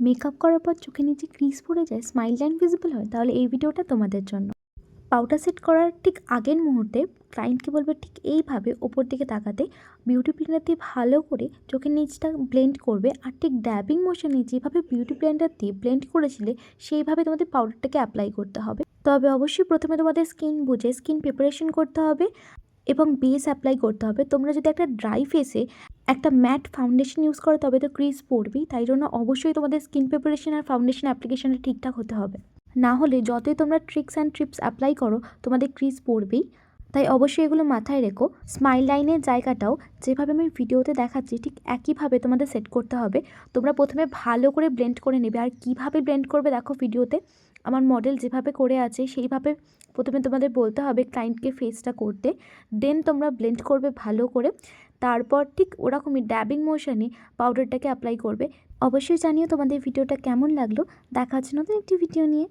Makeup করার পর চোখে নিচে ক্রিজ পড়ে যায়, স্মাইল লাইন ভিজিবল হয়, তাহলে এই ভিডিওটা তোমাদের জন্য। পাউডার সেট করার ঠিক আগের মুহূর্তে ক্লায়েন্টকে বলবে ঠিক এইভাবে ওপর দিকে তাকাতে, বিউটি ব্লেন্ডার দিয়ে ভালো করে চোখের নিচটা ব্লেন্ড করবে। আর ঠিক ড্যাবিং মোশনে যেভাবে বিউটি ব্লেন্ডার দিয়ে ব্লেন্ড করেছিলে সেইভাবে তোমাদের পাউডারটাকে অ্যাপ্লাই করতে হবে। তবে অবশ্যই প্রথমে তোমাদের স্কিন বুঝে স্কিন প্রিপারেশন করতে হবে এবং বেস অ্যাপ্লাই করতে হবে। তোমরা যদি একটা ড্রাই ফেসে একটা ম্যাট ফাউন্ডেশন ইউজ করো তবে তো ক্রিজ পড়বেই, তাই জন্য অবশ্যই তোমাদের স্কিন প্রিপারেশন আর ফাউন্ডেশন অ্যাপ্লিকেশনটা ঠিকঠাক হতে হবে। না হলে যতই তোমরা ট্রিক্স অ্যান্ড ট্রিপস অ্যাপ্লাই করো তোমাদের ক্রিজ পড়বেই। তাই অবশ্যই এগুলো মাথায় রেখো। স্মাইল লাইনের জায়গাটাও যেভাবে আমি ভিডিওতে দেখাচ্ছি ঠিক একইভাবে তোমাদের সেট করতে হবে। তোমরা প্রথমে ভালো করে ব্লেন্ড করে নেবে। আর কিভাবে ব্লেন্ড করবে দেখো ভিডিওতে আমার মডেল যেভাবে করে আছে সেইভাবে প্রথমে তোমাদের বলতে হবে ক্লায়েন্টকে ফেসটা করতে, দেন তোমরা ব্লেন্ড করবে ভালো করে। তারপর ঠিক ওরকমই ড্যাবিং মোশনে পাউডারটাকে অ্যাপ্লাই করবে। অবশ্যই জানিও তোমাদের ভিডিওটা কেমন লাগলো। দেখা হচ্ছে নতুন একটি ভিডিও নিয়ে।